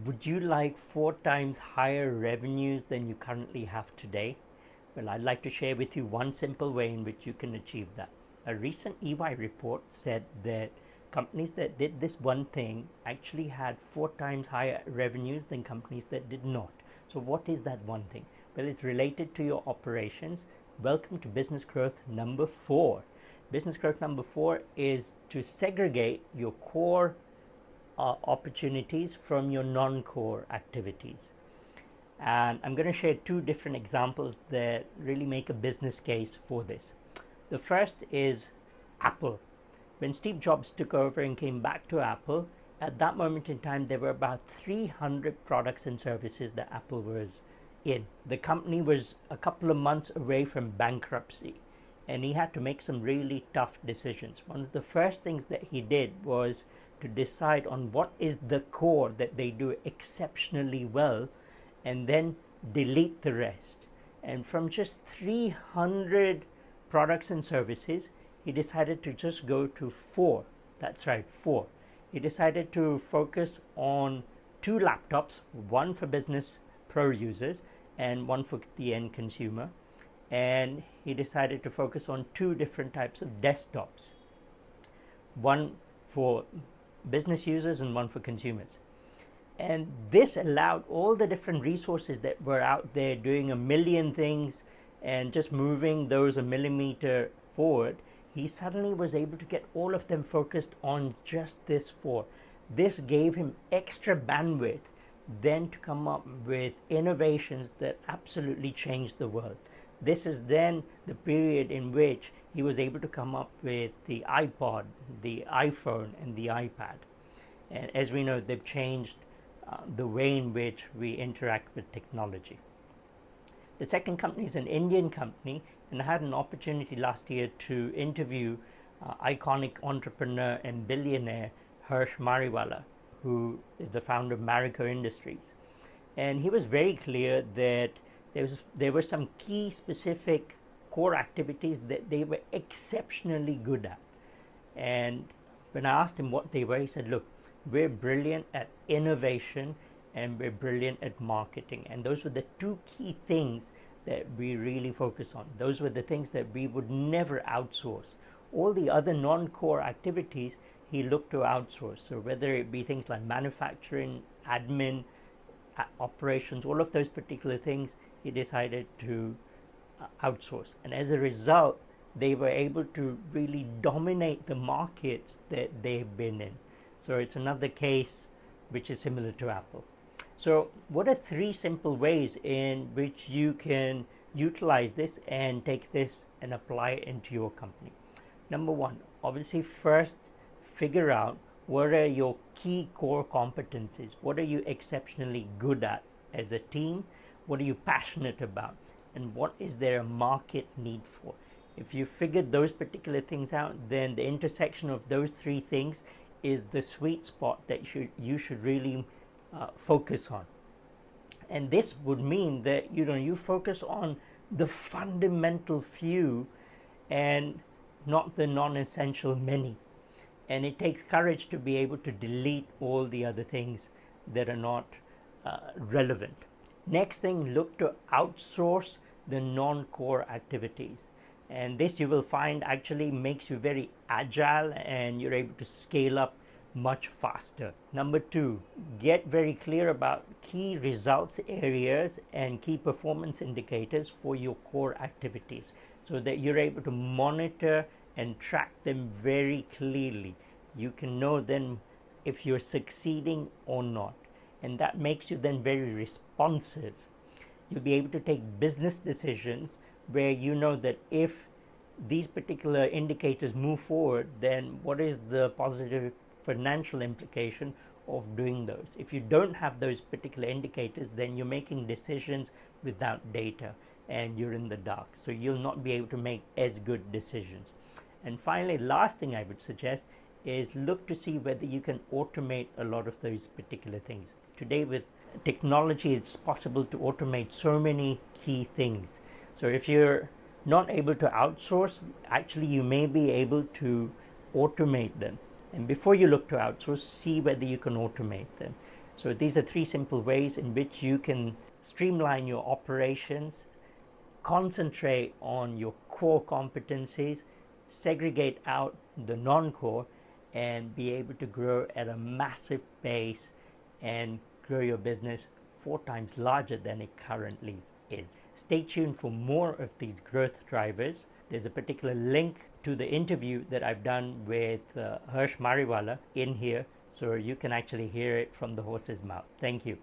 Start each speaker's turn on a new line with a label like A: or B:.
A: Would you like 4 times higher revenues than you currently have today? Well, I'd like to share with you one simple way in which you can achieve that. A recent EY report said that companies that did this one thing actually had 4 times higher revenues than companies that did not. So, what is that one thing? Well, it's related to your operations. Welcome to business growth number 4. Business growth number 4 is to segregate your core opportunities from your non-core activities. And I'm going to share 2 different examples that really make a business case for this. The first is Apple. When Steve Jobs took over and came back to Apple, at that moment in time, there were about 300 products and services that Apple was in. The company was a couple of months away from bankruptcy, and he had to make some really tough decisions. One of the first things that he did was to decide on what is the core that they do exceptionally well, and then delete the rest. And from just 300 products and services, he decided to just go to 4. That's right, 4. He decided to focus on 2 laptops, one for business pro users and one for the end consumer. And he decided to focus on 2 different types of desktops, one for business users and one for consumers. And this allowed all the different resources that were out there doing a million things and just moving those a millimeter forward. He suddenly was able to get all of them focused on just this 4. This gave him extra bandwidth then to come up with innovations that absolutely changed the world. This is then the period in which he was able to come up with the iPod, the iPhone, and the iPad. And as we know, they've changed the way in which we interact with technology. The second company is an Indian company, and I had an opportunity last year to interview iconic entrepreneur and billionaire Harsh Mariwala, who is the founder of Marico Industries. And he was very clear that there were some key specific core activities that they were exceptionally good at. And when I asked him what they were, he said, look, we're brilliant at innovation and we're brilliant at marketing. And those were the 2 key things that we really focus on. Those were the things that we would never outsource. All the other non-core activities he looked to outsource. So whether it be things like manufacturing, admin, operations, all of those particular things, he decided to outsource. And as a result, they were able to really dominate the markets that they've been in. So it's another case which is similar to Apple. So what are 3 simple ways in which you can utilize this and take this and apply it into your company? Number 1, obviously first figure out what are your key core competencies. What are you exceptionally good at as a team? What are you passionate about? And what is there a market need for? If you figured those particular things out, then the intersection of those 3 things is the sweet spot that you should really focus on. And this would mean that you focus on the fundamental few and not the non-essential many. And it takes courage to be able to delete all the other things that are not relevant. Next thing, look to outsource the non-core activities. And this you will find actually makes you very agile and you're able to scale up much faster. Number 2, get very clear about key results areas and key performance indicators for your core activities so that you're able to monitor and track them very clearly. You can know then if you're succeeding or not, and that makes you then very responsive. You'll be able to take business decisions where you know that if these particular indicators move forward, then what is the positive financial implication of doing those? If you don't have those particular indicators, then you're making decisions without data and you're in the dark. So you'll not be able to make as good decisions. And finally, last thing I would suggest is look to see whether you can automate a lot of those particular things. Today with technology, it's possible to automate so many key things. So if you're not able to outsource, actually you may be able to automate them. And before you look to outsource, see whether you can automate them. So these are three simple ways in which you can streamline your operations, concentrate on your core competencies, segregate out the non-core, and be able to grow at a massive pace and grow your business 4 times larger than it currently is. Stay tuned for more of these growth drivers. There's a particular link to the interview that I've done with Harsh Mariwala in here, so you can actually hear it from the horse's mouth. Thank you.